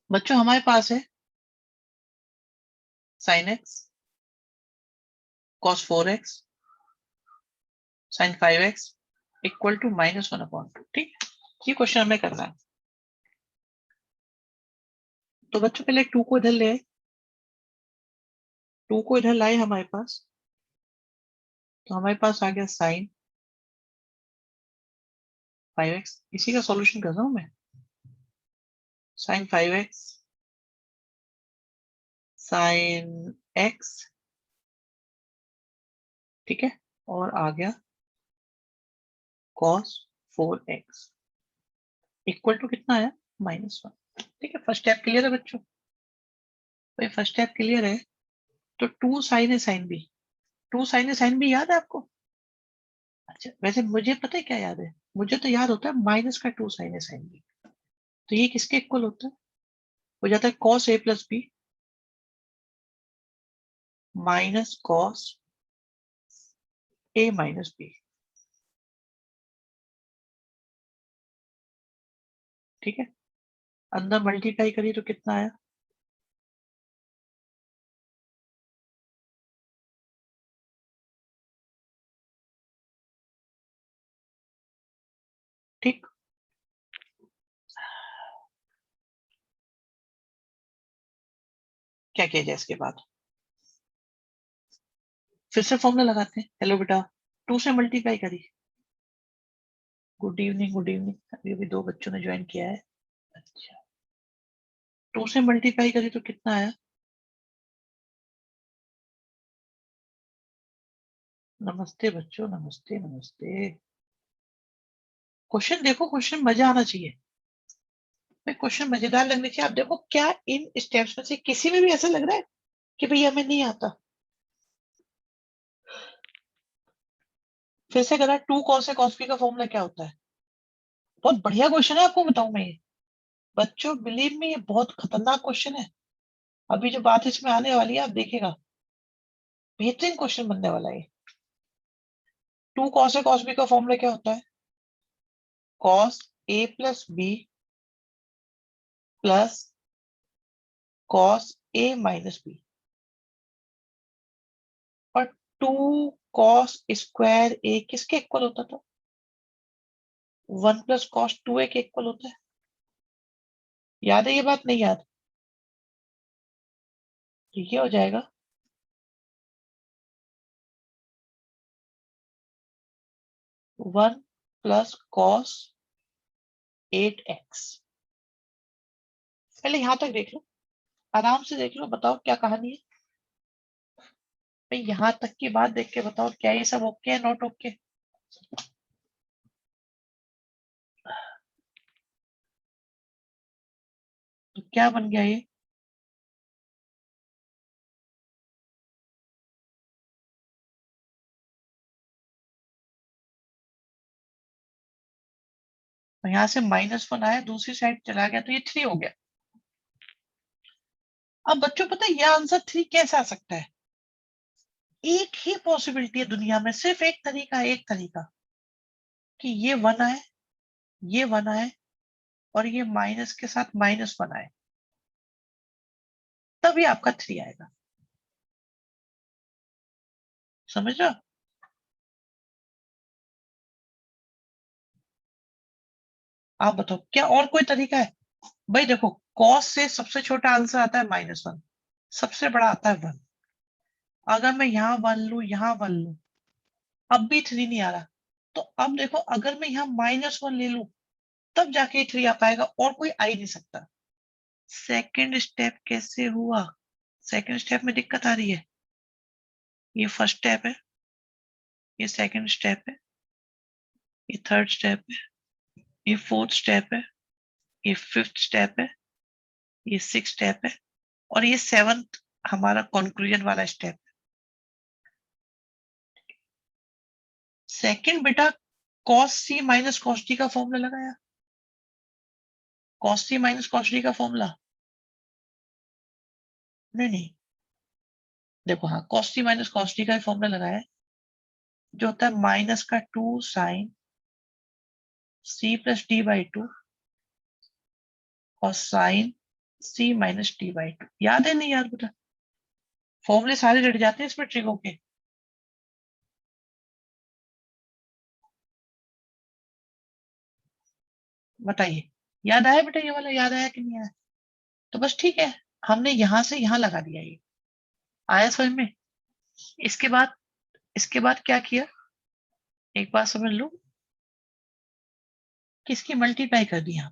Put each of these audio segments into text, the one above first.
बच्चों हमारे पास है sin x cos 4x sin 5x equal to -1/2। ठीक है, ये क्वेश्चन हमें करना है। तो बच्चों पहले 2 को इधर ले आए, 2 को इधर लाए हमारे पास, तो हमारे पास आ गया sin 5x। इसी का सॉल्यूशन कर रहा हूं मैं। sin 5x sin x, ठीक है, और आ गया cos 4x इक्वल टू कितना आया -1। ठीक है, फर्स्ट स्टेप क्लियर है बच्चों? भाई फर्स्ट स्टेप क्लियर है। तो 2 sin है sin b, 2 sin है sin b याद है आपको? अच्छा, वैसे मुझे पता है क्या याद है, मुझे तो याद होता है माइनस का 2 sin है sin b। तो ये किसके इक्वल होता है? हो जाता है cos a plus b minus cos a minus b। ठीक है, अंदर मल्टीप्लाई करिए तो कितना आया? ठीक, क्या किया जाए इसके बाद? फिर से फॉर्मूला लगाते हैं। हेलो बेटा, 2 से मल्टीप्लाई करिए। Good evening, good evening. अभी अभी 2 बच्चों ने ज्वाइन किया है। अच्छा, 2 से मल्टीप्लाई करिए तो कितना आया? नमस्ते बच्चों, नमस्ते नमस्ते। क्वेश्चन देखो, क्वेश्चन मजा आना चाहिए, क्वेश्चन मजेदार लगने चाहिए। आप देखो क्या इन स्टेप्स में से किसी में भी ऐसा लग रहा है कि भैया हमें नहीं आता? फिर से करा, 2 cos से cos b का फॉर्मूला क्या होता है? बहुत बढ़िया क्वेश्चन है, आपको बताऊं मैं ये। बच्चों बिलीव में ये बहुत खतरनाक क्वेश्चन है। अभी जो बात इसमें आने वाली है आप देखिएगा, बेहतरीन क्वेश्चन बनने वाला है। 2 cos से cos b का फॉर्मूला क्या होता है? cos a plus b plus cos a minus b। और 2 cos स्क्वायर a किसके इक्वल होता था? 1 प्लस cos 2a के इक्वल होता है। याद है ये बात? नहीं याद? तो ये हो जाएगा 1 प्लस cos 8x। पहले यहां तक देख लो, आराम से देख लो, बताओ क्या कहानी है। भाई यहां तक की बात देख के बताओ, क्या ये सब ओके है, नॉट ओके? तो क्या बन गया ये? तो यहां से -1 आया, दूसरी साइड चला गया, तो ये 3 हो गया। अब बच्चों पता है ये आंसर 3 कैसे आ सकता है? एक ही पॉसिबिलिटी है दुनिया में, सिर्फ एक तरीका है, एक तरीका, कि ये 1 आए, ये 1 आए, और ये माइनस के साथ -1 आए, तभी आपका 3 आएगा। समझ रहे हो? आप बताओ क्या और कोई तरीका है? भाई देखो, कॉस से सबसे छोटा आंसर आता है -1, सबसे बड़ा आता है 1। अगर मैं यहाँ 1 लू, यहाँ 1 लू, अब भी 3 नहीं आ रहा। तो अब देखो, अगर मैं यहाँ -1 ले लू, तब जाके 3 आ पाएगा, और कोई आ ही नहीं सकता। सेकंड स्टेप कैसे हुआ? सेकंड स्टेप में दिक्कत आ रही है? ये फर्स्ट स्टेप है, ये सेकंड स्टेप है, ये थर्ड स्टेप है, ये फोर्थ स्टेप है, ये फिफ्थ स्टेप है, ये सिक्स स्टेप है, और ये सेवंथ हमारा कंक्लूजन वाला स्टेप है। सेकंड बेटा, cos c minus cos d का फॉर्मूला लगाया। cos c minus cos d का फॉर्मूला, नहीं नहीं, देखो हाँ, cos c minus cos d का फॉर्मूला लगाया है, जो होता है माइनस का 2 sin c plus d by 2 और sin c minus T by two. याद है नहीं याद बेटा? फॉर्मूले सारे रट जाते हैं इसमें ट्रिगो के। बताइए, याद आया बेटा? ये वाला याद आया कि नहीं आया? तो बस ठीक है, हमने यहां से यहां लगा दिया। ये आया समझ में? इसके बाद क्या किया, एक बात समझ लो, किसकी मल्टीप्लाई कर दी यहाँ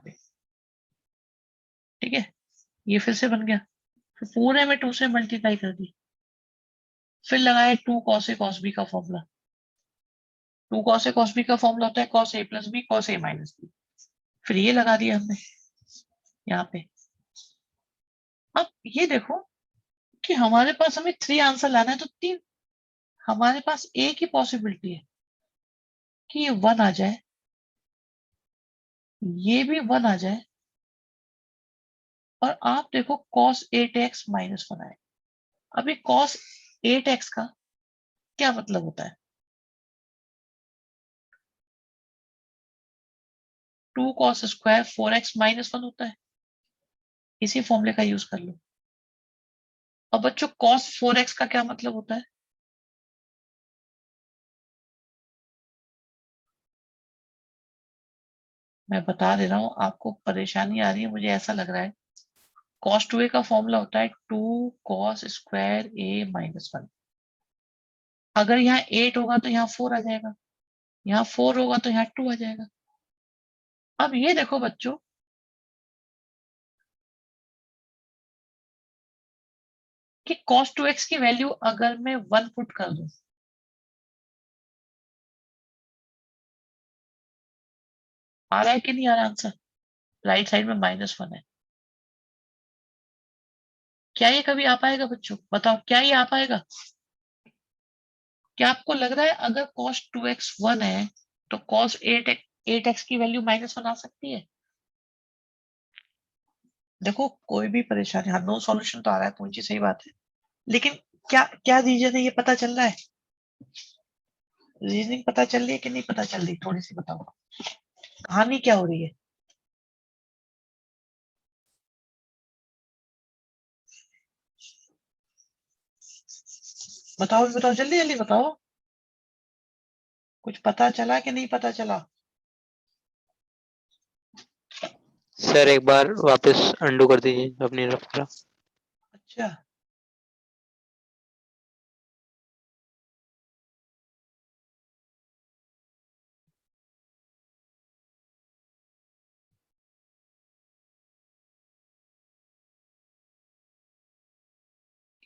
पे। ठीक है, ये फिर से बन गया, फिर पूरे में 2 से मल्टीप्लाई कर दी, फिर लगाए 2 कॉस ए कॉस बी का formula. 2 cos A cos B का फॉर्मूला होता है cos A plus B cos A minus B. फिर ये लगा दिया हमने यहाँ पे। अब ये देखो कि हमारे पास हमें 3 आंसर लाना है, तो 3, हमारे पास एक ही पॉसिबिलिटी है कि ये 1 आ जाए, ये भी 1 आ जाए, और आप देखो cos 8x माइनस 1 आए। अभी cos 8x का क्या मतलब होता है? 2 cos स्क्वायर 4x माइनस 1 होता है। इसी फॉर्मूले का यूज कर लो। अब बच्चों cos 4x का क्या मतलब होता है? मैं बता दे रहा हूं, आपको परेशानी आ रही है मुझे ऐसा लग रहा है। cos 2a का फॉर्मूला होता है 2 cos स्क्वायर a माइनस 1। अगर यहाँ 8 होगा तो यहाँ 4 आ जाएगा, यहाँ 4 होगा तो यहाँ 2 आ जाएगा। अब ये देखो बच्चों, कि cos 2x की वैल्यू अगर मैं 1 पुट कर दूं, आ रहा है कि नहीं आ रहा आंसर? राइट साइड में -1 है। क्या ये कभी आ पाएगा बच्चों? बताओ, क्या ये आ पाएगा? क्या आपको लग रहा है अगर cos 2x 1 है तो cos 8x की वैल्यू -1 आ सकती है? देखो कोई भी परेशानी, हाँ नो सॉल्यूशन तो आ रहा है, पूंजी सही बात है, लेकिन क्या क्या रीजन है ये पता चल रहा है? रीजनिंग पता चल रही है कि नहीं पता चल रही? थोड़ी सी बताओ, कहानी क्या हो रही है? बताओ बताओ, जल्दी जल्दी बताओ, कुछ पता चला कि नहीं पता चला? सर एक बार वापस अंडू कर दीजिए अपनी रफ्तार। अच्छा,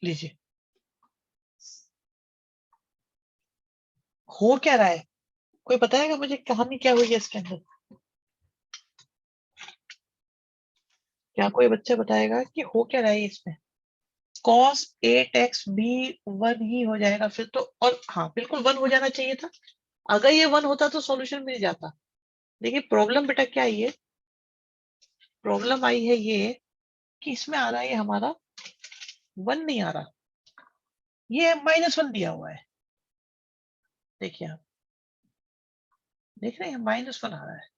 लीजिए, हो क्या रहा है? कोई बताएगा मुझे कहानी क्या हुई है इसके अंदर? क्या कोई बच्चा बताएगा कि हो क्या रहा है इसमें? cos 8x भी 1 ही हो जाएगा फिर तो, और हाँ बिल्कुल 1 हो जाना चाहिए था। अगर ये 1 होता तो सॉल्यूशन मिल जाता। देखिए प्रॉब्लम बेटा क्या आई है, प्रॉब्लम आई है ये कि इसमें आ रहा है ये हमारा 1 नहीं आ रहा, ये -1 दिया हुआ है। देखिए आप देख रहे हैं -1 आ रहा है।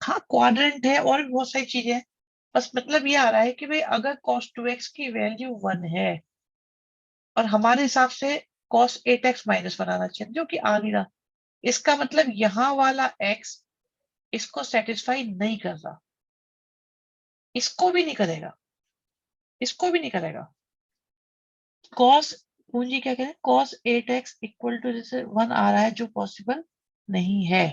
हाँ क्वाड्रेंट है और भी बहुत सारी चीजें हैं, बस मतलब ये आ रहा है कि भाई अगर cos 2x की वैल्यू 1 है और हमारे हिसाब से cos 8x -1 आना चाहिए, जो कि आ नहीं रहा, इसका मतलब यहाँ वाला x इसको सेटिस्फाई नहीं कर रहा, इसको भी नहीं करेगा, इसको भी नहीं करेगा। cos, पूंजी क्या करें, cos 8x इक्वल टू जैसे 1 आ रहा है जो पॉसिबल नहीं है।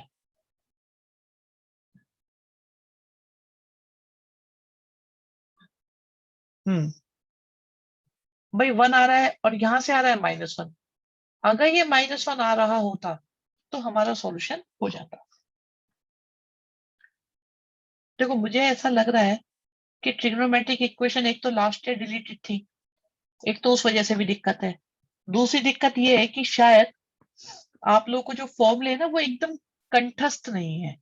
हम्म, भाई 1 आ रहा है और यहां से आ रहा है -1। अगर ये -1 आ रहा होता तो हमारा सॉल्यूशन हो जाता। देखो मुझे ऐसा लग रहा है कि ट्रिग्नोमेट्रिक इक्वेशन एक तो लास्ट ईयर डिलीटेड थी, एक तो उस वजह से भी दिक्कत है। दूसरी दिक्कत ये है कि शायद आप लोगों को जो फॉर्मूले है ना वो एकदम कंठस्थ नहीं है,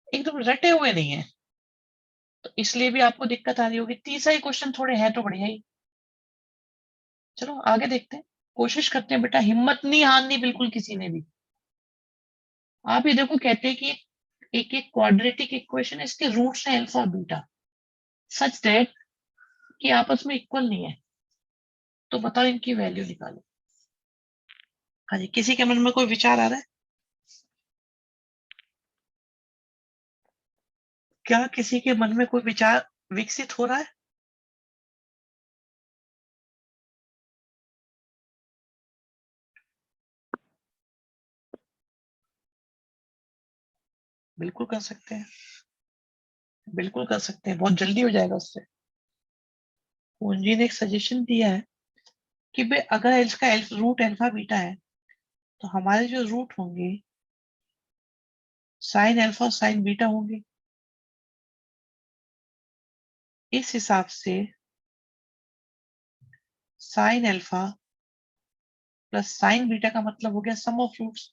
एकदम रटे हुए नहीं है। तो इसलिए भी आपको दिक्कत आ रही होगी। तीसरा ही क्वेश्चन थोड़े है तो बढ़िया ही। चलो आगे देखते हैं, कोशिश करते हैं बेटा, हिम्मत नहीं हारनी बिल्कुल किसी ने भी। आप ये देखो, कहते हैं कि एक एक क्वाड्रेटिक इक्वेशन है, इसके रूट्स हैं अल्फा बीटा, सच दैट कि आपस में इक्वल नहीं है। तो बताओ इनकी वैल्यू निकालो। हाँ जी, किसी के मन में कोई विचार आ रहा है? क्या किसी के मन में कोई विचार विकसित हो रहा है? बिल्कुल कर सकते हैं, बिल्कुल कर सकते हैं, बहुत जल्दी हो जाएगा उससे। पूंजी ने एक सजेशन दिया है कि भाई अगर इसका रूट अल्फा बीटा है तो हमारे जो रूट होंगे साइन अल्फा और साइन बीटा होंगे। इस हिसाब से sign alpha plus sine beta का मतलब हो गया सम ऑफ रूट्स।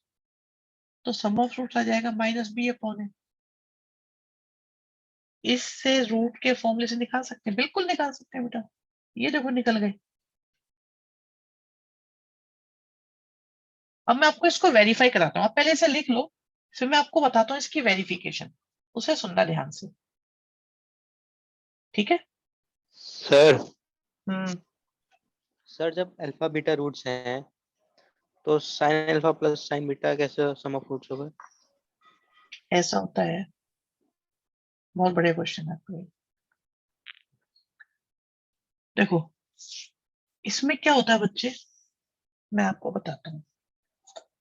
तो सम ऑफ रूट्स आ जाएगा माइनस बी अपॉन ए। इससे रूट के फॉर्मूले से निकाल सकते हैं, बिल्कुल निकाल सकते हैं बेटा। ये देखो निकल गए। अब मैं आपको इसको वेरीफाई कराता हूँ, आप पहले इसे लिख लो, फिर मैं आपको बताता हूँ इसकी वेरिफिकेशन। उसे सुनना ध्यान से, ठीक है? सर हम्म। सर जब अल्फा बीटा रूट्स हैं तो sine alpha plus sine beta कैसे सम ऑफ रूट्स होगा? ऐसा होता है, बहुत बड़े क्वेश्चन है आपके। देखो इसमें क्या होता है बच्चे, मैं आपको बताता हूँ,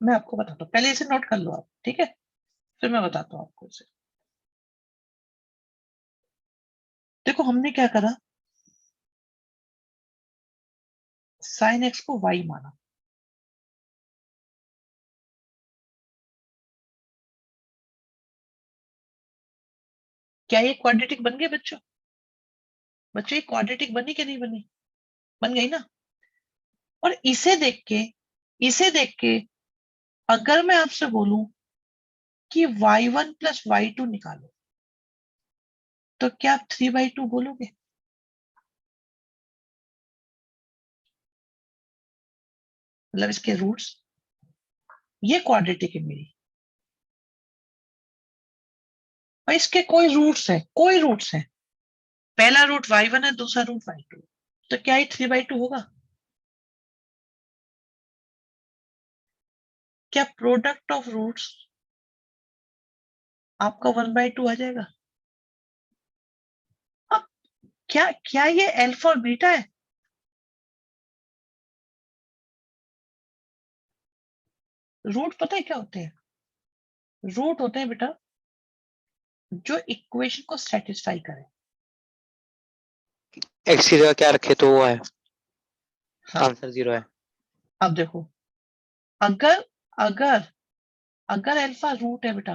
मैं आपको बताता हूँ, पहले इसे नोट कर लो आप, ठीक है? फिर मैं बताता हूँ आपको इसे। देखो हमने क्या करा, साइन एक्स को वाई माना। क्या ये क्वाड्रेटिक बन गए बच्चों? बच्चों ये क्वाड्रेटिक बनी कि नहीं बनी? बन गई ना। और इसे देख के अगर मैं आपसे बोलूं कि y1 प्लस y2 निकालो, तो क्या आप 3/2 बोलोगे? मतलब इसके रूट्स, ये क्वाड्रेटिक है मेरी, और इसके कोई रूट्स है, कोई रूट्स है। पहला रूट y1 है, दूसरा रूट y2, तो क्या ये 3/2 होगा? क्या प्रोडक्ट ऑफ रूट्स आपका 1/2 आ जाएगा? अब क्या क्या ये अल्फा और बीटा है? रूट पता है क्या होते हैं? रूट होते हैं बेटा जो इक्वेशन को सेटिस्फाई करे। एक्स की जगह क्या रखे तो वो है, हाँ, आंसर 0 है। अब देखो, अगर अगर अगर अल्फा रूट है बेटा,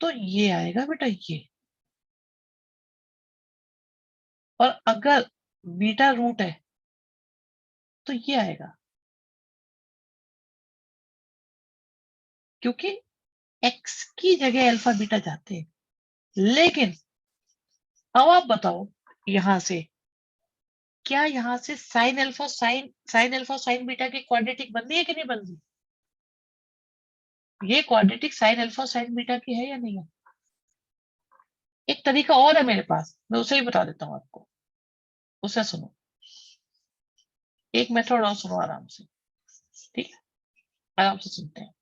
तो ये आएगा बेटा ये। और अगर बीटा रूट है तो ये आएगा, क्योंकि एक्स की जगह अल्फा बीटा जाते हैं। लेकिन अब आप बताओ, यहां से क्या यहां से साइन बीटा की क्वाड्रेटिक बन रही है कि नहीं बन रही? ये quadratic sign alpha sine beta की है या नहीं है? एक तरीका और है मेरे पास, मैं उसे ही बता देता हूं आपको, उसे सुनो। एक मेथड और सुनो आराम से, ठीक है? आराम से सुनते हैं।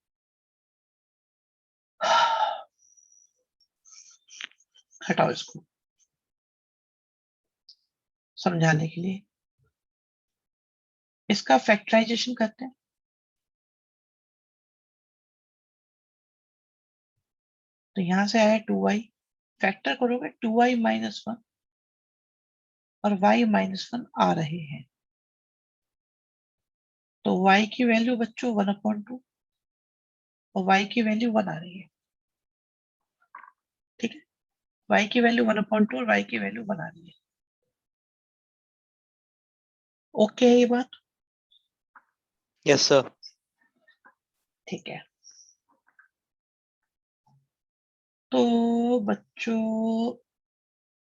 हटाओ इसको समझाने के लिए, इसका फैक्टराइजेशन करते हैं। तो यहां से आया 2y, फैक्टर करोगे 2y-1 और y-1 आ रहे हैं। तो y की वैल्यू बच्चों 1/2 और y की वैल्यू 1 आ रही है, ठीक है? y की वैल्यू 1/2 और y की वैल्यू 1 आ रही है। ओके है ये बात? Yes sir. ठीक है। तो बच्चों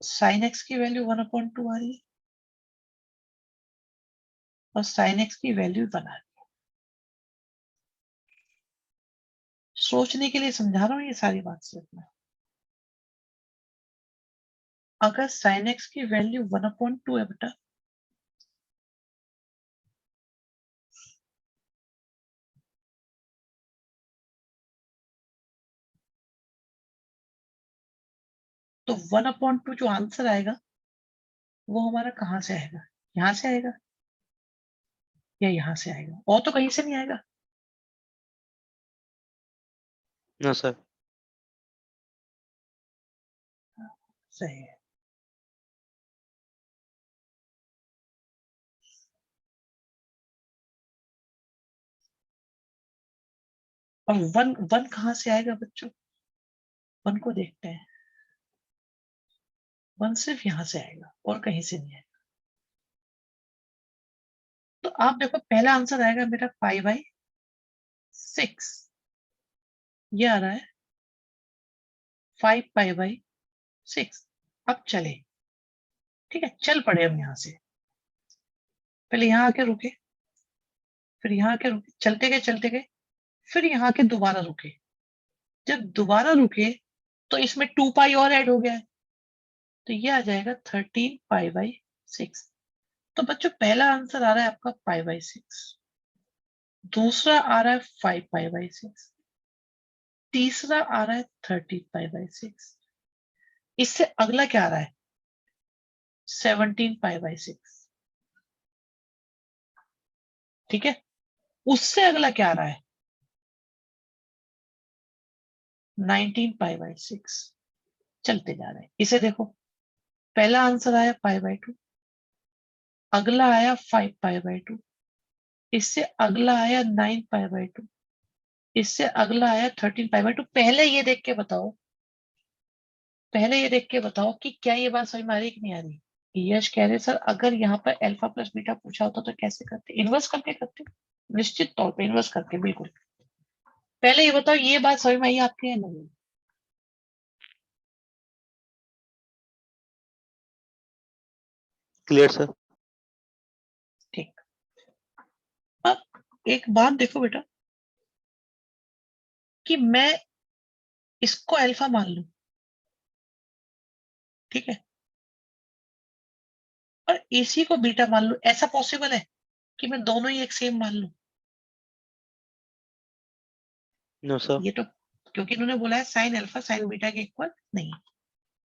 साइन एक्स की वैल्यू 1/2 आ रही है और साइन एक्स की वैल्यू बना रही है। सोचने के लिए समझा रहा हूँ ये सारी बात सिर्फ मैं। अगर साइन एक्स की वैल्यू 1/2 है बेटा, तो 1/2 जो आंसर आएगा वो हमारा कहाँ से आएगा? यहाँ से आएगा या यहाँ से आएगा? और तो कहीं से नहीं आएगा। No sir. सही है। और वन वन कहाँ से आएगा बच्चों? वन को देखते हैं। वन सिर्फ यहाँ से आएगा और कहीं से नहीं आएगा। तो आप देखो पहला आंसर आएगा मेरा 5/6। ये आ रहा है 5π/6। अब चले, ठीक है, चल पड़े हम यहाँ से। पहले यहाँ आके रुके, फिर यहाँ आके रुके, चलते गए, फिर यहाँ आके दोबारा रुके। जब दोबारा रुके तो इसमें 2π और ऐड हो गया है, तो ये आ जाएगा 13π/6। तो बच्चों पहला आंसर आ रहा है आपका 5/6, दूसरा आ रहा है 5π/6, तीसरा आ रहा है 13π/6, इससे अगला क्या आ रहा है 17π/6। ठीक है, उससे अगला क्या आ रहा है 19π/6। चलते जा रहे हैं, इसे देखो, पहला आंसर आया π/2, अगला आया 5π/2, इससे अगला आया 9π/2, इससे अगला आया 13π/2। पहले ये देख के बताओ कि क्या ये बात समझ में आ रही है कि नहीं आ रही? यश कह रहे सर अगर यहाँ पर अल्फा प्लस बीटा पूछा होता तो कैसे करते? इन्वर्स करके करते, निश्चित तौर पे इन्वर्स करके, बिल्कुल। पहले ये बताओ ये बात समझ में आई आपके या नहीं? Clear sir. ठीक। अब एक बात देखो बेटा कि मैं इसको अल्फा मान लूं, ठीक है, और इसी को बीटा मान लूं, ऐसा पॉसिबल है कि मैं दोनों ही एक सेम मान लूं? No sir. ये तो, क्योंकि इन्होंने बोला है साइन अल्फा साइन बीटा के इक्वल नहीं,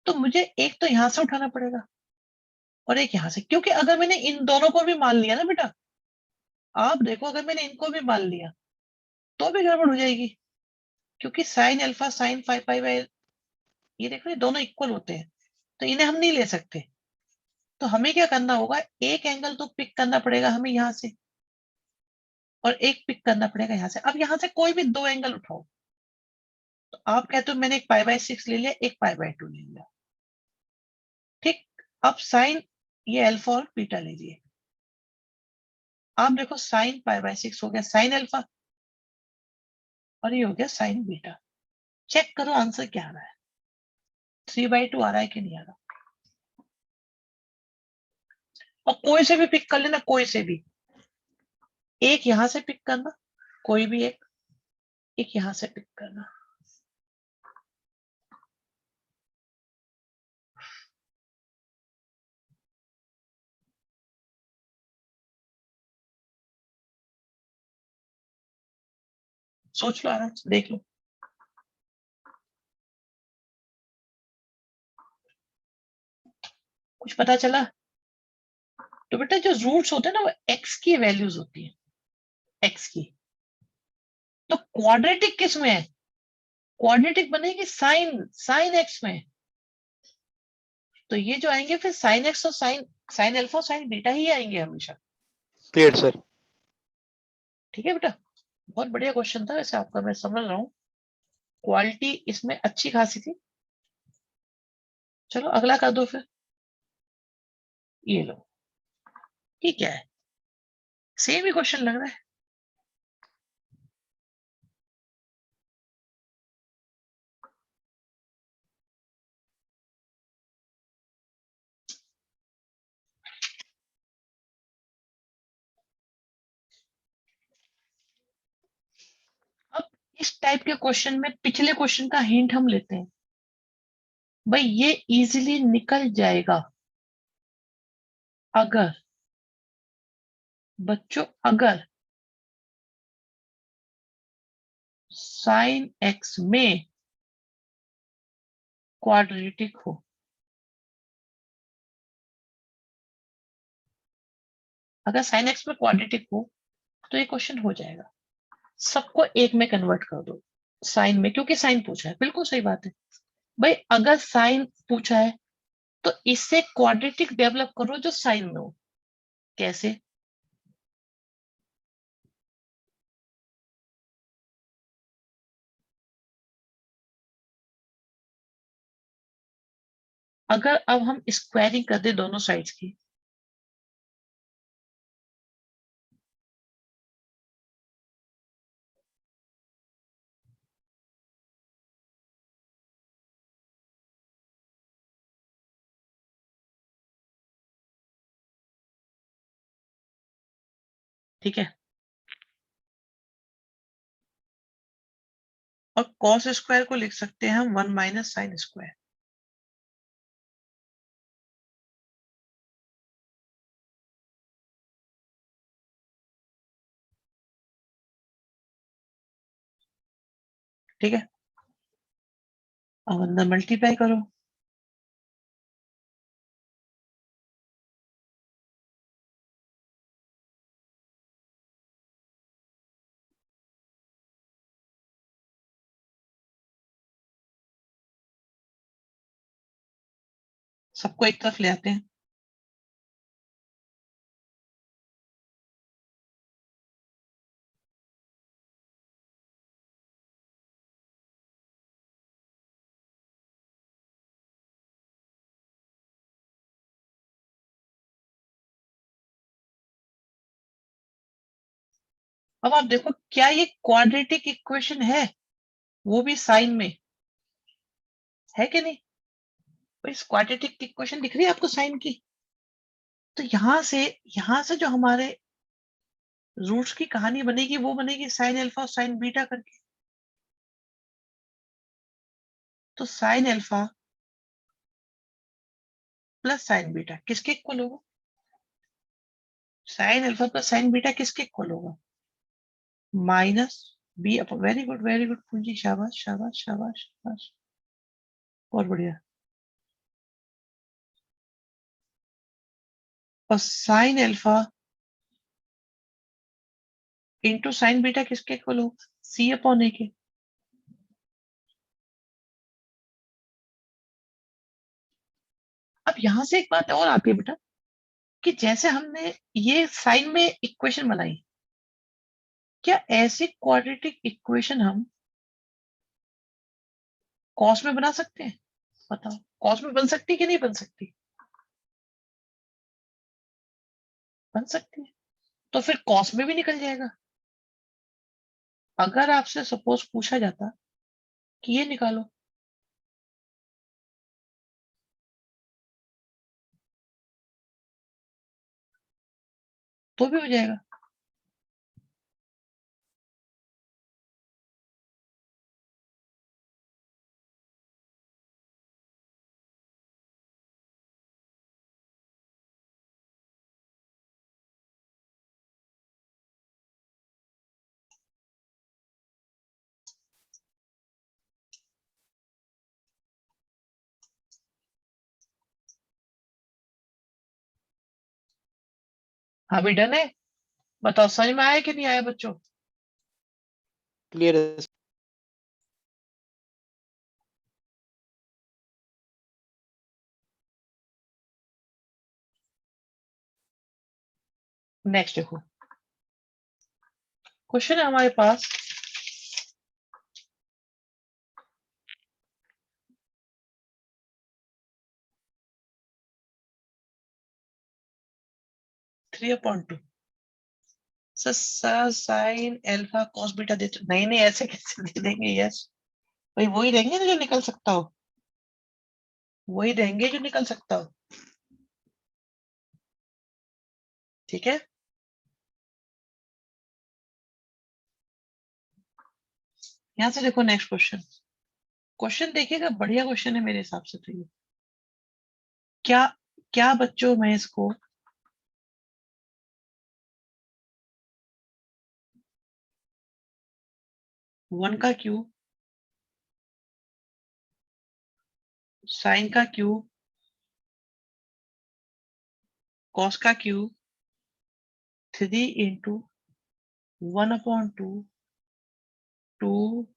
तो मुझे एक तो यहां से उठाना पड़ेगा और एक यहां से, क्योंकि अगर मैंने इन दोनों को भी मान लिया ना बेटा, आप देखो अगर मैंने इनको भी मान लिया तो भी गड़बड़ हो जाएगी, क्योंकि साइन अल्फा साइन 5π/, ये देखो ये दोनों इक्वल होते हैं, तो इन्हें हम नहीं ले सकते। तो हमें क्या करना होगा, एक एंगल तो पिक करना पड़ेगा हमें यहाँ से और एक पिक करना पड़ेगा यहाँ से। अब यहाँ से कोई भी दो एंगल उठाओ, तो आप कहते हो मैंने एक π/6 ले लिया, एक π/2 ले लिया, ठीक। अब साइन, ये अल्फा और बीटा लीजिए, आप देखो साइन π/6 हो गया साइन अल्फा और ये हो गया साइन बीटा। चेक करो आंसर क्या आ रहा है, 3/2 आ रहा है कि नहीं आ रहा? और कोई से भी पिक कर लेना, कोई से भी एक यहां से पिक करना, कोई भी एक यहां से पिक करना। सोच लो आराम से, देख लो। कुछ पता चला? तो बेटा जो रूट्स होते हैं ना वो एक्स की वैल्यूज होती है, एक्स की। तो क्वाड्रेटिक किस में है? क्वाड्रेटिक बनेगी साइन साइन एक्स में। तो ये जो आएंगे फिर साइन एक्स और साइन साइन अल्फा और साइन बीटा ही आएंगे हमेशा। Clear sir. ठीक है बेटा, बहुत बढ़िया क्वेश्चन था वैसे आपका, मैं समझ रहा हूँ क्वालिटी इसमें अच्छी खासी थी। चलो अगला कर दो फिर, ये लो, ठीक है, सेम ही क्वेश्चन लग रहा है। इस टाइप के क्वेश्चन में पिछले क्वेश्चन का हिंट हम लेते हैं, भाई ये इजीली निकल जाएगा अगर बच्चों, अगर साइन एक्स में क्वाड्रेटिक हो। अगर साइन एक्स में क्वाड्रेटिक हो तो ये क्वेश्चन हो जाएगा। सबको एक में कन्वर्ट कर दो साइन में, क्योंकि साइन पूछा है, बिल्कुल सही बात है भाई। अगर साइन पूछा है तो इससे क्वाड्रेटिक डेवलप करो जो साइन में हो। कैसे? अगर अब हम स्क्वायरिंग कर दे दोनों साइड्स की, ठीक है, और कॉस स्क्वायर को लिख सकते हैं हम 1 माइनस साइन स्क्वायर। ठीक है, अब अंदर मल्टीप्लाई करो। सबको एक तरफ ले आते हैं। अब आप देखो क्या ये क्वाड्रेटिक इक्वेशन है, वो भी साइन में, है कि नहीं? तो इस क्वाड्रेटिक इक्वेशन दिख रही है आपको साइन की? तो यहां से जो हमारे रूट्स की कहानी बनेगी वो बनेगी साइन अल्फा और साइन बीटा करके। तो sine alpha plus sine beta किसके इक्वल होगा? Sine alpha plus sine beta किसके इक्वल होगा? Minus B upon, very good Poonji, शाबाश शाबाश शाबाश शाबाश, बहुत बढ़िया। और sine alpha into sine beta किसके इक्वल होगा? सी अपॉन ए के। अब यहां से एक बात और आती है बेटा, कि जैसे हमने ये साइन में इक्वेशन बनाई, क्या ऐसी क्वाड्रेटिक इक्वेशन हम कॉस में बना सकते हैं? बताओ, कॉस में बन सकती है कि नहीं बन सकती? बन सकती है। तो फिर कॉस में भी निकल जाएगा। अगर आपसे सपोज पूछा जाता कि ये निकालो, तो भी हो जाएगा। हाँ भी डन है। बताओ समझ में आया कि नहीं आया बच्चों? क्लियर है। नेक्स्ट देखो, क्वेश्चन है हमारे पास, three upon two. Sir sine alpha cos beta देते नहीं, नहीं ऐसे कैसे दे देंगे? यस भाई, वही देंगे ना जो निकल सकता हो, वही देंगे जो निकल सकता हो। ठीक है, यहां से देखो नेक्स्ट क्वेश्चन। क्वेश्चन देखिएगा, बढ़िया क्वेश्चन है मेरे हिसाब से। तो ये क्या क्या बच्चों में इसको वन का क्यूब, साइन का क्यूब, कॉस का क्यूब, 3/1/2 टू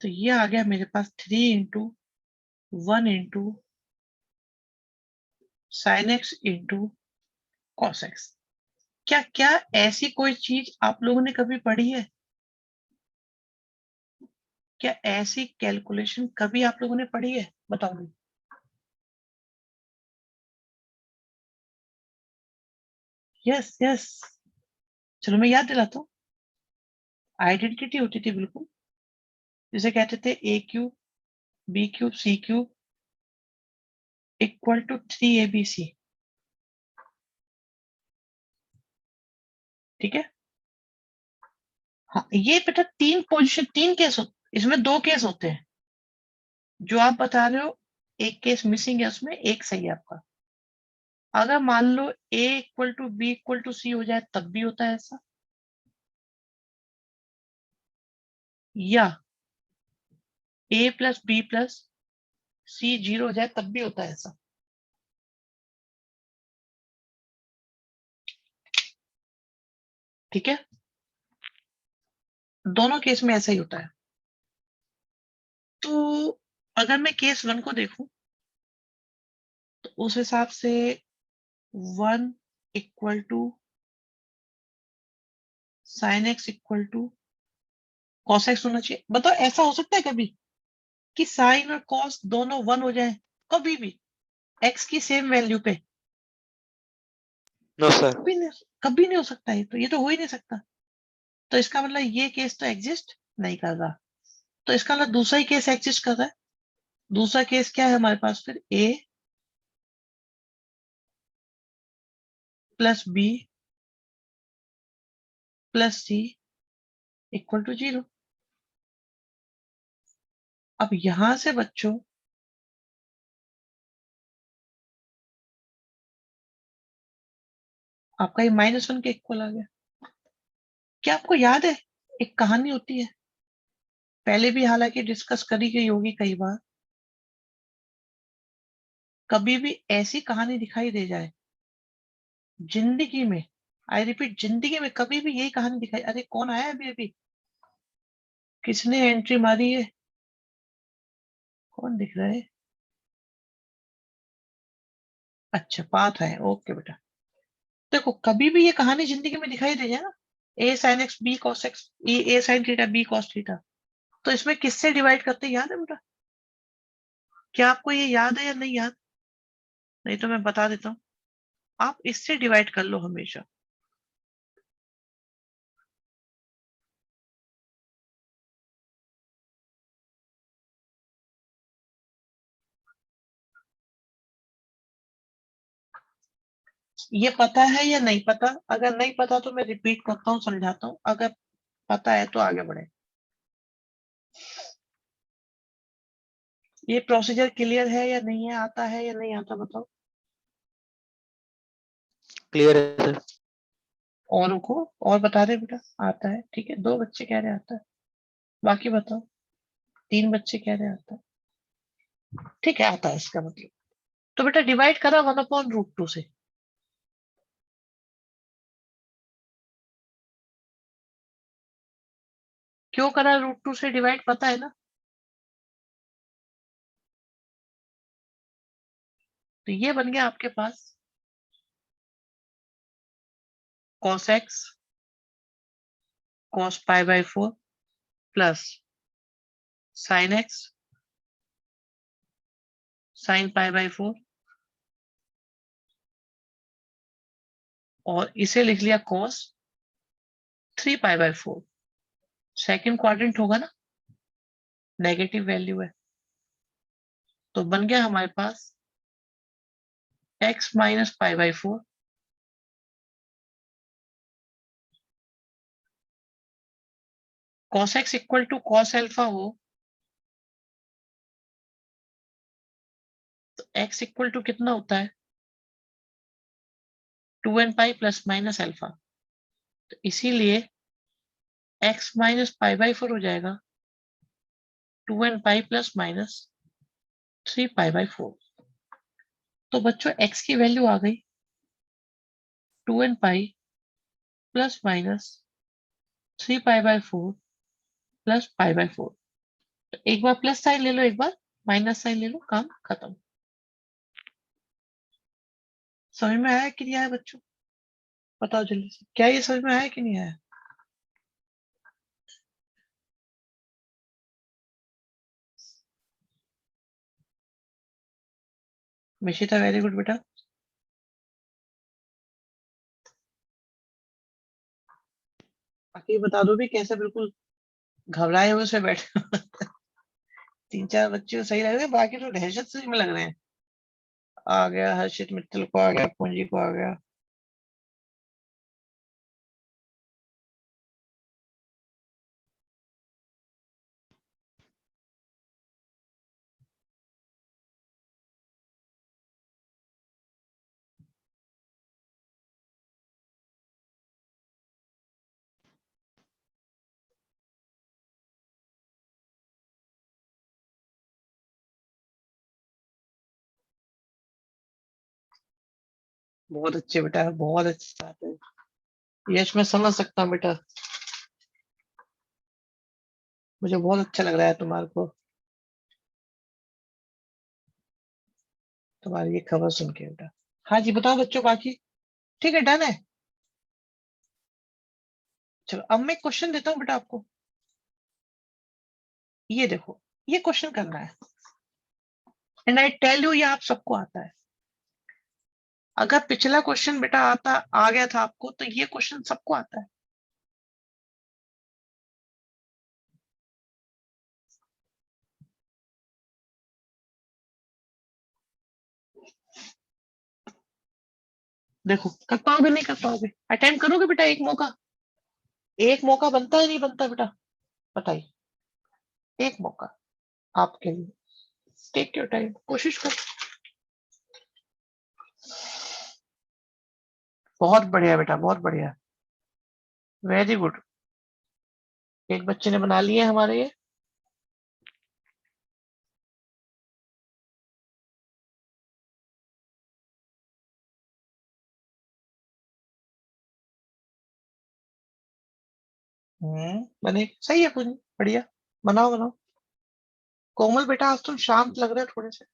तो ये आ गया मेरे पास 3/1 sine x into cos x. क्या क्या ऐसी कोई चीज आप लोगों ने कभी पढ़ी है? क्या ऐसी कैलकुलेशन कभी आप लोगों ने पढ़ी है? बताओ मुझे। यस यस, चलो मैं याद दिलाता हूँ। आइडेंटिटी होती थी बिल्कुल, जिसे कहते थे A³ B³ C³ equal to 3ABC। ठीक है। हाँ, ये बेटा तीन पोजीशन, तीन केस होते, इसमें दो केस होते हैं। जो आप बता रहे हो एक केस मिसिंग है, उसमें एक सही है आपका। अगर मान लो A =B=C हो जाए तब भी होता है ऐसा, या A+B+C 0 हो जाए तब भी होता है ऐसा। ठीक है, दोनों केस में ऐसा ही होता है। तो अगर मैं केस 1 को देखूं तो उस हिसाब से 1 equal to sine x equal to cos x होना चाहिए। बताओ ऐसा हो सकता है कभी कि साइन और कॉस दोनों 1 हो जाए कभी भी एक्स की सेम वैल्यू पे? No sir. कभी नहीं हो सकता है, तो ये तो हो ही नहीं सकता। तो इसका मतलब ये केस तो एग्जिस्ट नहीं कर रहा। तो इसका मतलब दूसरा ही केस एग्जिस्ट कर रहा है। दूसरा केस क्या है हमारे पास फिर? A+B+C equal to 0। अब यहां से बच्चों आपका ये -1 के इक्वल आ गया। क्या आपको याद है एक कहानी होती है, पहले भी हालांकि डिस्कस करी गई होगी कई बार। कभी भी ऐसी कहानी दिखाई दे जाए जिंदगी में, आई रिपीट जिंदगी में कभी भी यही कहानी दिखाई, अरे कौन आया है अभी अभी, किसने एंट्री मारी है, कौन दिख रहा है? अच्छा पाथ है, ओके बेटा। देखो कभी भी ये कहानी जिंदगी में दिखाई दे जाए ना, A sin x B cos x, A sin θ B cos θ, तो इसमें किससे डिवाइड करते हैं याद है बेटा? क्या आपको ये याद है या नहीं याद? नहीं तो मैं बता देता हूँ, आप इससे डिवाइड कर लो हमेशा। ये पता है या नहीं पता? अगर नहीं पता तो मैं रिपीट करता हूँ, समझाता हूँ। अगर पता है तो आगे बढ़े। ये प्रोसीजर क्लियर है या नहीं है? आता है या नहीं आता? बताओ। क्लियर है सर। औरों को और बता रहे बेटा आता है, ठीक है। 2 बच्चे कह रहे आता है, बाकी बताओ। 3 बच्चे कह रहे आता है, ठीक है आता है इसका मतलब। तो बेटा डिवाइड करा 1/√2 से। क्यों करा √2 से डिवाइड, पता है ना? तो ये बन गया आपके पास cos x cos π/4 plus sin x sin π/4, और इसे लिख लिया cos 3π/4। सेकंड क्वाड्रेंट होगा ना, नेगेटिव वैल्यू है, तो बन गया हमारे पास x minus pi by 4, cos x equal to cos alpha हो तो x इक्वल टू कितना होता है 2n pi plus minus alpha, तो इसीलिए x माइनस पाई बाई 4 हो जाएगा 2n pi plus minus 3 pi by 4। तो बच्चों x की वैल्यू आ गई 2n pi plus minus 3 pi by 4 plus pi by 4। तो एक बार प्लस साइन ले लो, एक बार माइनस साइन ले लो, काम खत्म। समझ में आया कि नहीं आया बच्चों? बताओ जल्दी से, क्या ये समझ में आया कि नहीं आया? मिशिता वेरी गुड बेटा। बाकी बता दो भी कैसे बिल्कुल घबराए हुए से बैठे। तीन चार बच्चे को सही लग रहे हैं, बाकी तो दहशत से में लग रहे हैं। आ गया हर्षित, मित्तल को आ गया, पूंजी को आ गया। बहुत अच्छे बेटा, बहुत अच्छे आते हैं। यश मैं समझ सकता हूँ बेटा, मुझे बहुत अच्छा लग रहा है तुम्हारे को, तुम्हारी ये खबर सुन के बेटा। हाँ जी बताओ बच्चों बाकी। ठीक है, डन है। चलो अब मैं क्वेश्चन देता हूँ बेटा आपको। ये देखो, ये क्वेश्चन करना है, एंड आई टेल यू ये आप सबको आता है। अगर पिछला क्वेश्चन बेटा आता आ गया था आपको तो ये क्वेश्चन सबको आता है। देखो कर पाओगे नहीं कर पाओगे, अटेम्प्ट करोगे बेटा, एक मौका, एक मौका बनता है नहीं बनता बेटा, बताइए। एक मौका आपके लिए, टेक योर टाइम, कोशिश करो। बहुत बढ़िया बेटा, बहुत बढ़िया, वेरी गुड। एक बच्चे ने बना लिए हमारे ये। बने, सही है पूरी, बढ़िया। बनाओ बनाओ। कोमल बेटा आज तुम शांत लग रहे हो थोड़े से।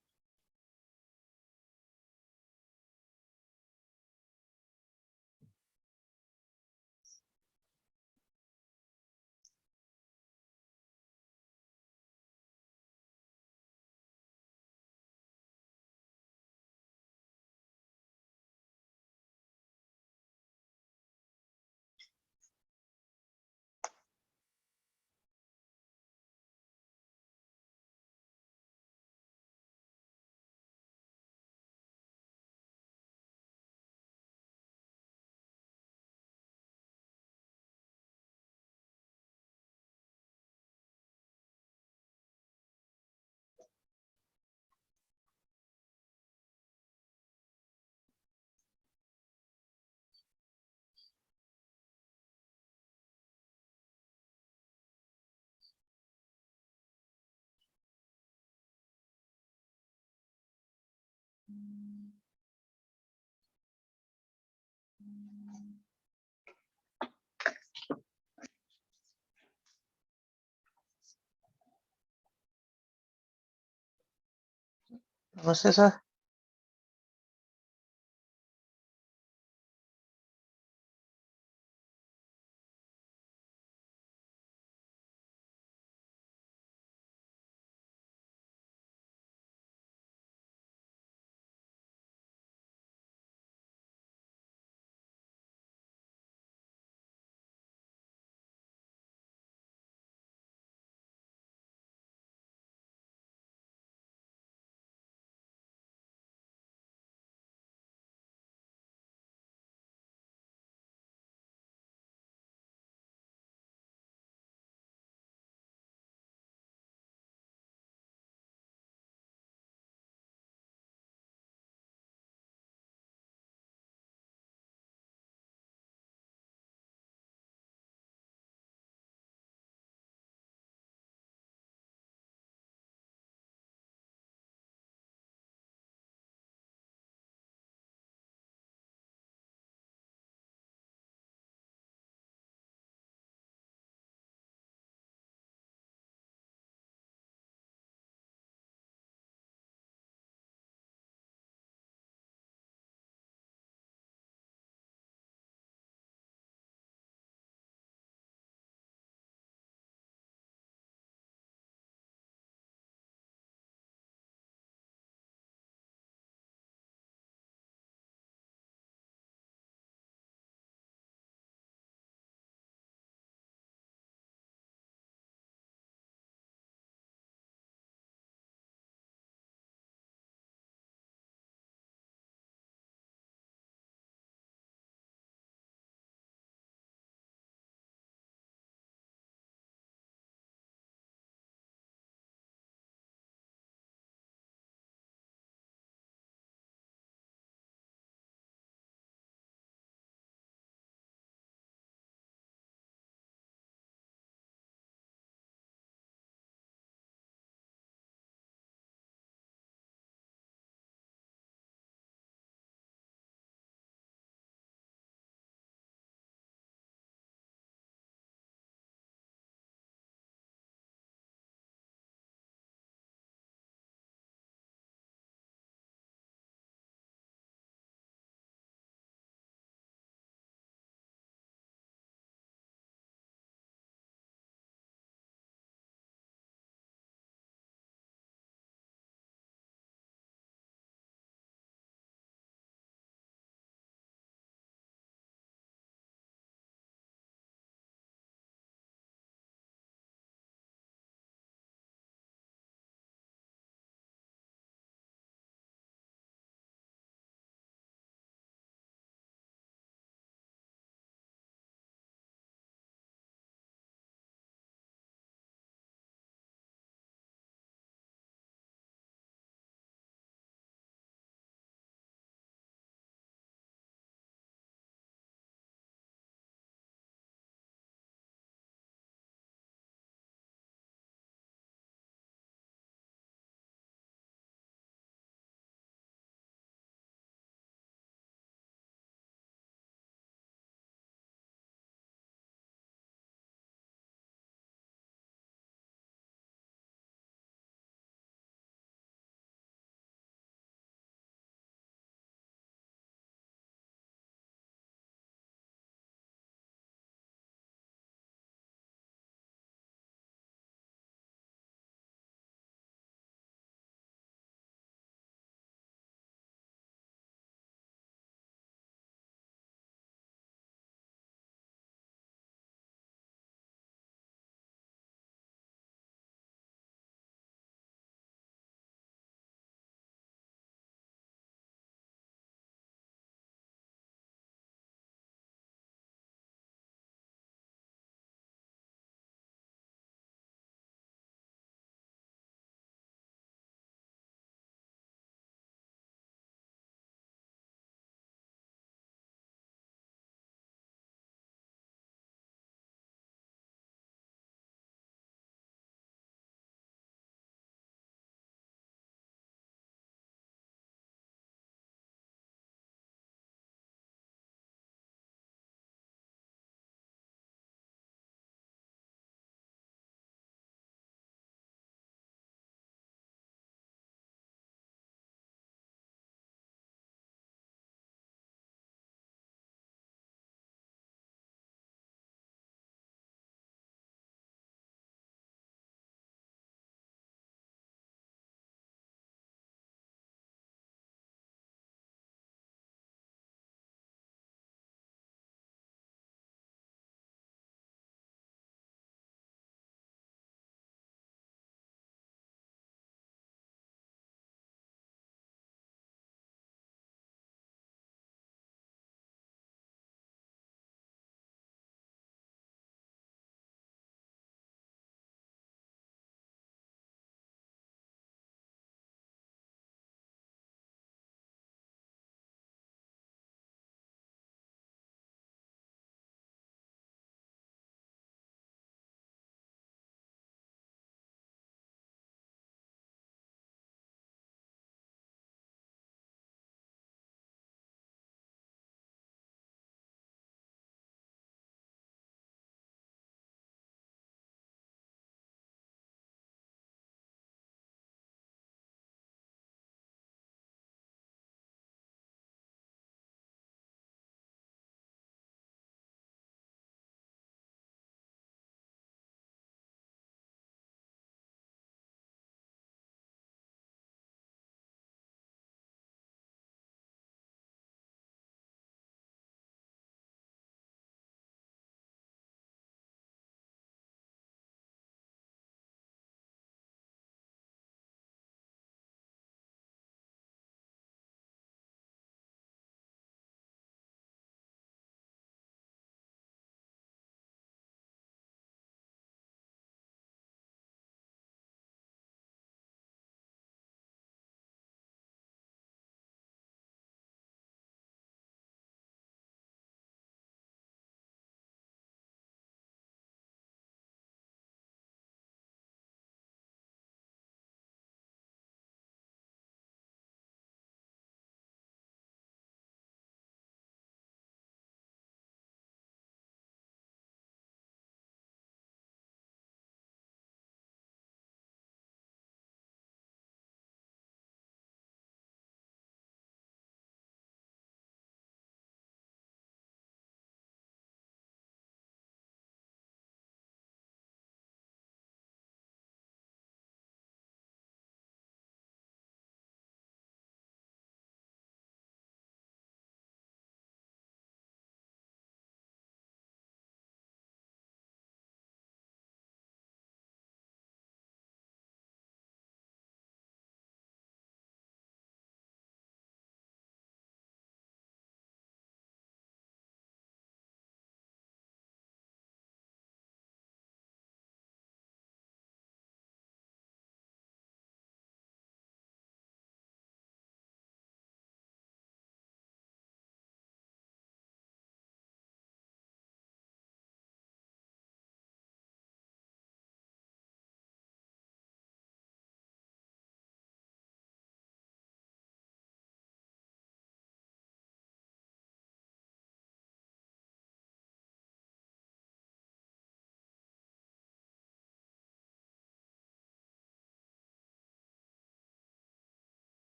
नमस्ते सर।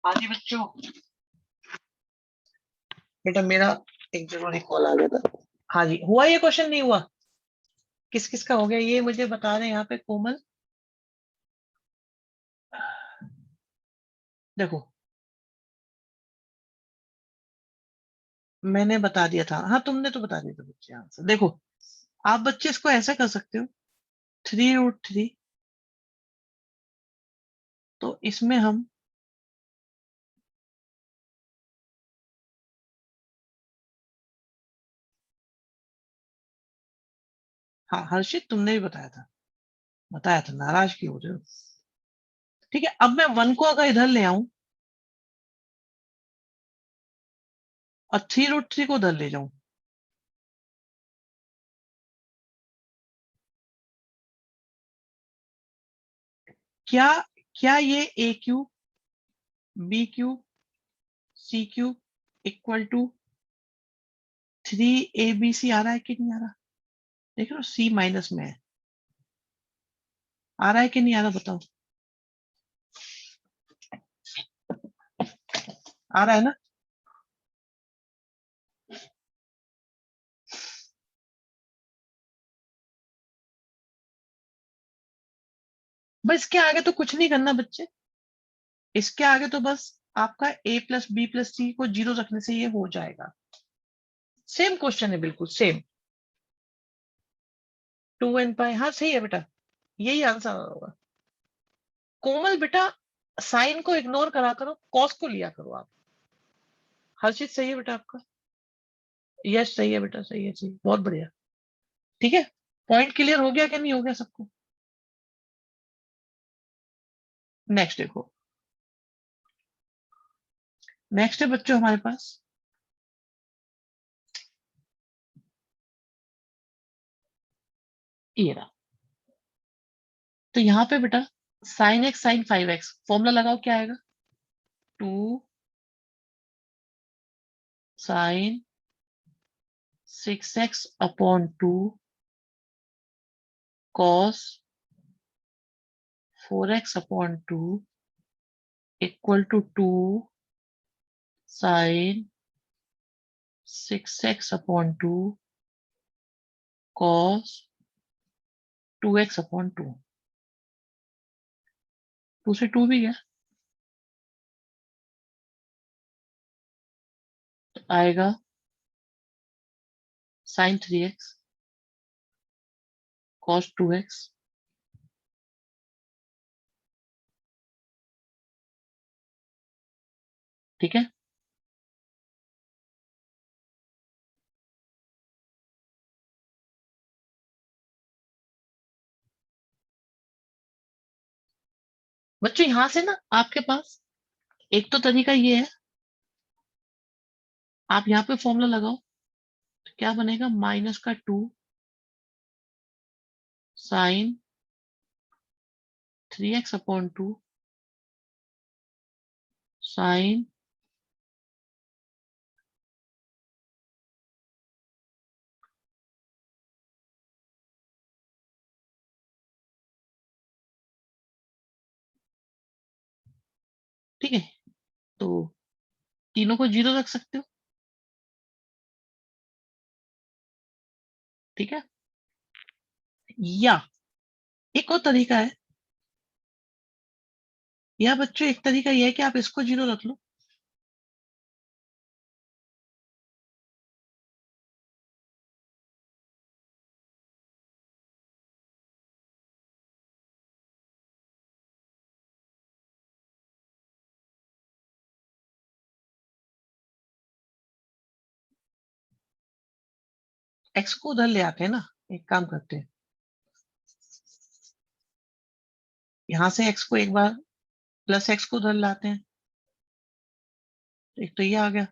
हाँ जी बच्चों, बेटा मेरा एक जरूरी कॉल आ गया था। हाँ जी, हुआ ये क्वेश्चन नहीं हुआ? किस किस का हो गया ये मुझे बता रहे हैं यहाँ पे कोमल। देखो मैंने बता दिया था, हाँ तुमने तो बता दिया था बच्चे आंसर। देखो आप बच्चे इसको ऐसा कर सकते हो, 3√3, तो इसमें हम हाँ हर्षित तुमने भी बताया था, नाराज क्यों हो रहे हो? ठीक है, अब मैं 1 को अगर इधर ले आऊं और 3√3 को उधर ले जाऊं, क्या क्या ये A³ B³ C³ equal to 3ABC आ रहा है कि नहीं आ रहा? देख लो C माइनस में है, आ रहा है कि नहीं आ रहा बताओ? आ रहा है ना? बस इसके आगे तो कुछ नहीं करना बच्चे, इसके आगे तो बस आपका A+B+C को 0 रखने से ये हो जाएगा। सेम क्वेश्चन है, बिल्कुल सेम। 2n पाई, हाँ सही है बेटा, यही आंसर होगा। कोमल बेटा साइन को इग्नोर करा करो, कॉस को लिया करो आप। हर चीज सही है बेटा आपका, यस सही है बेटा, सही है, सही, बहुत बढ़िया। ठीक है, पॉइंट क्लियर हो गया कि नहीं हो गया सबको? नेक्स्ट देखो, नेक्स्ट है बच्चों हमारे पास ये रहा। तो यहाँ पे बेटा sin x sin 5x formula लगाओ, क्या आएगा? 2 sin 6x/2 cos 4x/2 equal to 2 sin 6x/2 cos 2x/2। 2 से 2 भी गया तो आएगा sin 3x cos 2x। ठीक है, बच्चों यहां से ना आपके पास एक तो तरीका ये है, आप यहाँ पे फॉर्मूला लगाओ तो क्या बनेगा, -2 sin 3x/2 sin, ठीक है, तो तीनों को 0 रख सकते हो। ठीक है, या एक और तरीका है, या बच्चों एक तरीका ये है कि आप इसको 0 रख लो। एक्स को उधर ले आते हैं ना, एक काम करते हैं, यहां से एक्स को एक बार प्लस एक्स को उधर लाते हैं, तो एक तो ये आ गया,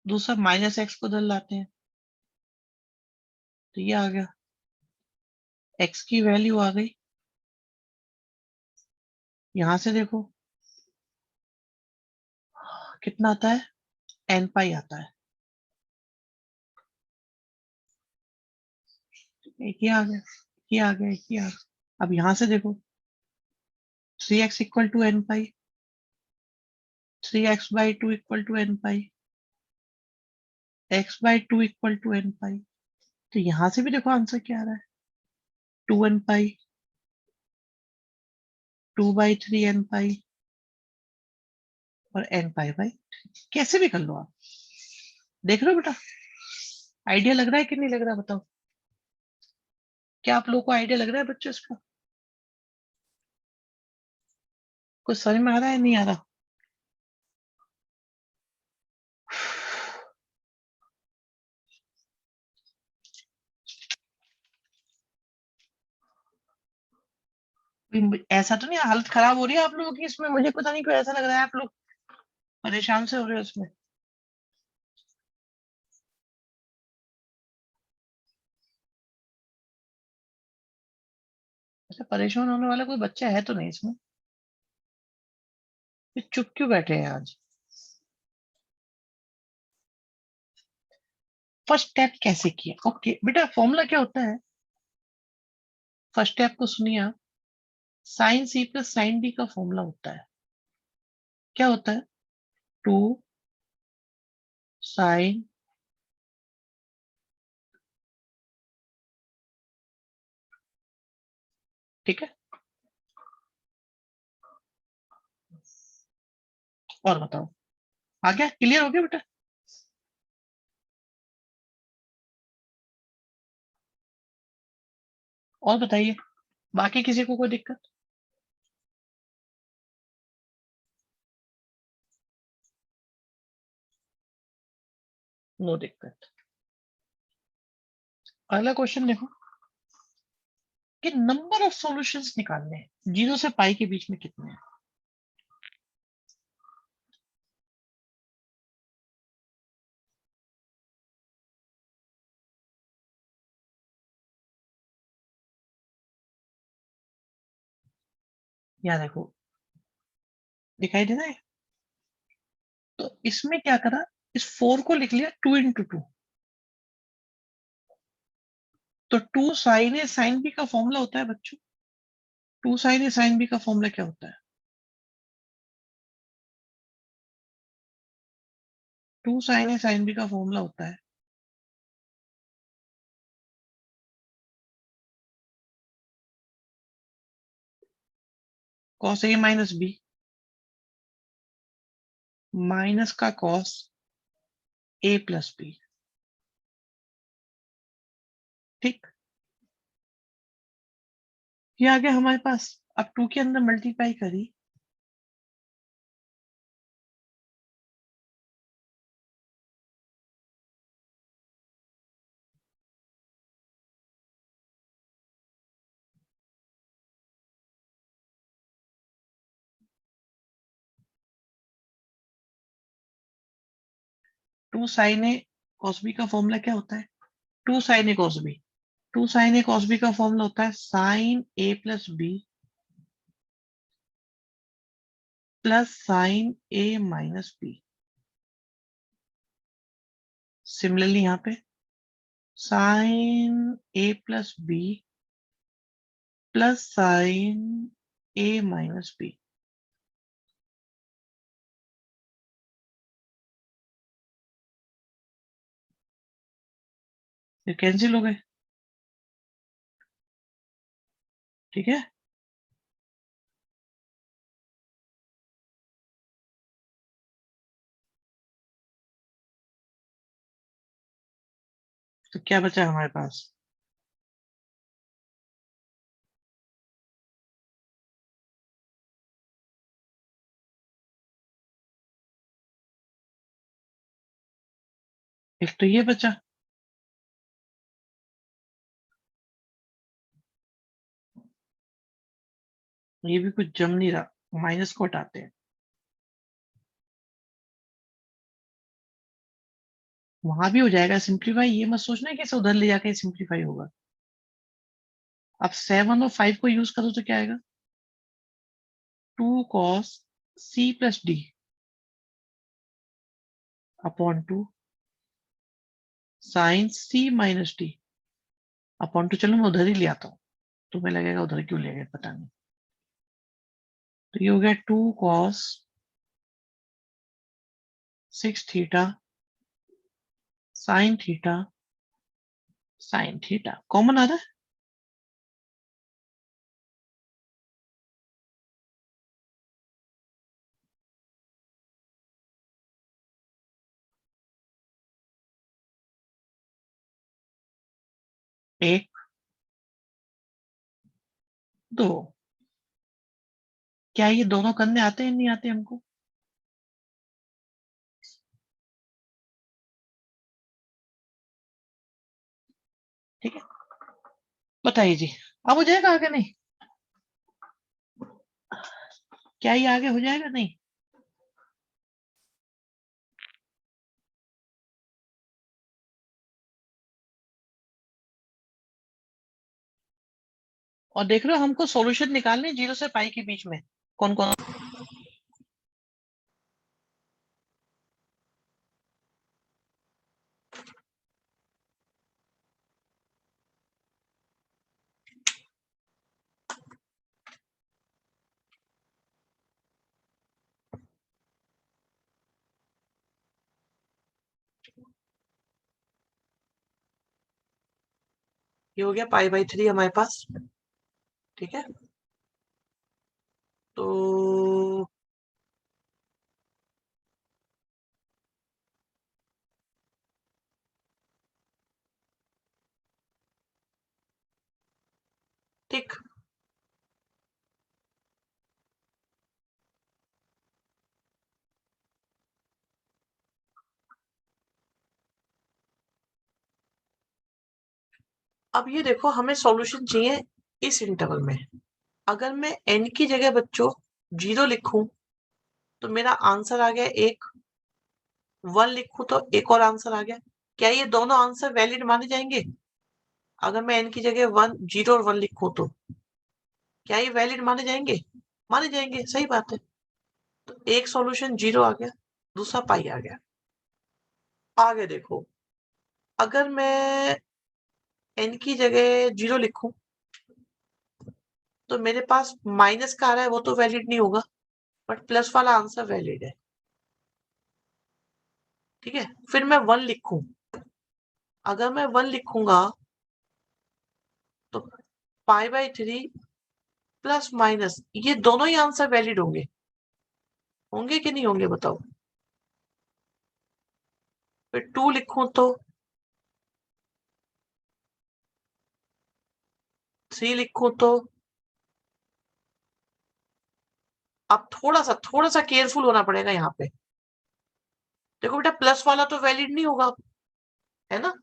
दूसरा -x को उधर लाते हैं, तो ये आ गया, एक्स की वैल्यू आ गई। यहां से देखो कितना आता है, n पाई आता है, एक ही आ गया, ये आ गया, एक ही आ गया। अब यहां से देखो 3x equal to n pi, 3x/2 equal to n pi, x/2 equal to n pi. तो यहां से भी देखो आंसर क्या आ रहा है, 2n पाई, 2/3 n पाई और n पाई। कैसे भी कर लो आप, देख रहे हो बेटा, आइडिया लग रहा है कि नहीं लग रहा, बताओ क्या आप लोगों को आइडिया लग रहा है बच्चों इसका, कुछ समझ में आ रहा है नहीं आ रहा? ऐसा तो नहीं हालत खराब हो रही है आप लोगों की इसमें, मुझे पता नहीं क्यों ऐसा लग रहा है आप लोग परेशान से हो रहे हो इसमें। ऐसा परेशान होने वाला कोई बच्चा है तो नहीं इसमें, ये चुप क्यों बैठे हैं आज? फर्स्ट स्टेप कैसे किया, ओके बेटा फॉर्मूला क्या होता है, फर्स्ट स्टेप को सुनिए आप, sine C plus sine D का फॉर्मूला होता है, क्या होता है, 2 साइन ठीक है, और बताओ आ गया, क्लियर हो गया बेटा? और बताइए बाकी किसी को कोई दिक्कत? नो दिक्कत। अगला क्वेश्चन देखो कि नंबर ऑफ सॉल्यूशंस निकालने हैं 0 से पाई के बीच में कितने हैं। यहाँ देखो दिखाई दे रहा है, तो इसमें क्या करा, इस 4 को लिख लिया 2 × 2, तो 2 साइन ए साइन बी का फॉर्मूला होता है बच्चों, 2 साइन ए साइन बी का फॉर्मूला क्या होता है, 2 साइन ए साइन बी का फॉर्मूला होता है cos A minus B minus का कॉस ए प्लस बी, ठीक, ये आ गया हमारे पास। अब 2 के अंदर मल्टीप्लाई करी, two sine A cos B का फॉर्मूला क्या होता है, 2 sine A cos B, 2 sine A cos B का फॉर्मूला होता है sine A plus B plus sine A minus B. Similarly यहाँ पे sine A plus B plus sine A minus B, ये कैंसिल हो गए, ठीक है, तो क्या बचा हमारे पास, एक तो ये बचा, ये भी कुछ जम नहीं रहा, माइनस को हटाते हैं, वहां भी हो जाएगा सिंप्लीफाई, ये मत सोचना कि इसे उधर ले जाके सिंप्लीफाई होगा। अब 7 और 5 को यूज करो तो क्या आएगा, 2 cos C plus D upon 2 sine C minus D upon 2, चलो मैं उधर ही ले आता हूँ, तुम्हें लगेगा उधर क्यों ले गए पता नहीं, तो ये हो गया 2 cos 6 theta sine theta sine theta common आ रहा है। एक दो, क्या ये दोनों करने आते हैं नहीं आते हमको? ठीक है, बताइए जी, अब हो जाएगा आगे नहीं? क्या ये आगे हो जाएगा नहीं? और देख रहे हो हमको सॉल्यूशन निकालने 0 से पाई के बीच में कौन कौन। ये हो गया π/3 हमारे पास। ठीक है, तो ठीक, अब ये देखो हमें सॉल्यूशन चाहिए इस इंटरवल में। अगर मैं n की जगह बच्चों 0 लिखूं तो मेरा आंसर आ गया 1, 1 लिखूं तो एक और आंसर आ गया। क्या ये दोनों आंसर वैलिड माने जाएंगे? अगर मैं n की जगह 1 0 और 1 लिखूं तो क्या ये वैलिड माने जाएंगे? माने जाएंगे, सही बात है। तो एक सॉल्यूशन 0 आ गया, दूसरा पाई आ गया। आगे देखो, अगर मैं n की जगह 0 लिखूं तो मेरे पास माइनस का आ रहा है, वो तो वैलिड नहीं होगा, बट प्लस वाला आंसर वैलिड है। ठीक है, फिर मैं 1 लिखूं, अगर मैं 1 लिखूंगा तो π/3 प्लस माइनस ये दोनों ही आंसर वैलिड होंगे, होंगे कि नहीं होंगे बताओ? फिर 2 लिखूं तो 3 लिखूं तो। अब थोड़ा सा केयरफुल होना पड़ेगा यहाँ पे। देखो बेटा, प्लस वाला तो वैलिड नहीं होगा, है ना?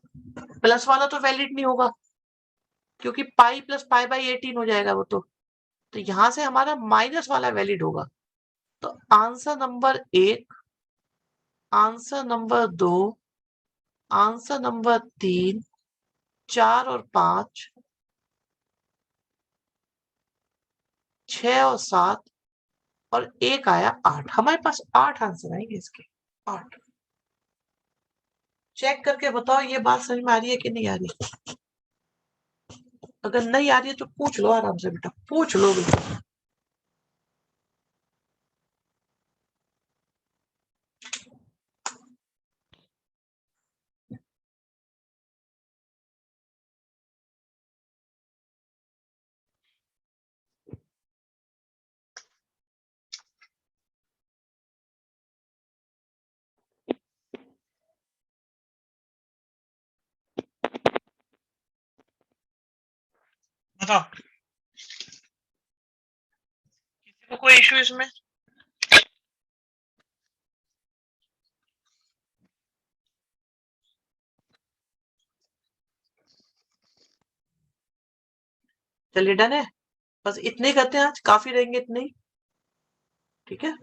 प्लस वाला तो वैलिड नहीं होगा क्योंकि पाई प्लस π/18 हो जाएगा वो तो यहां से हमारा माइनस वाला वैलिड होगा। तो answer number 1, answer number 2, answer number 3, 4 और 5, 6 और 7 और एक आया 8। हमारे पास 8 आंसर आएंगे इसके, 8। चेक करके बताओ ये बात समझ में आ रही है कि नहीं आ रही? अगर नहीं आ रही है तो पूछ लो आराम से बेटा, पूछ लो बेटा। बताओ, किसी को कोई इशू इसमें? चलिए डन है, बस इतने ही करते हैं आज, काफी रहेंगे इतने ही। ठीक है।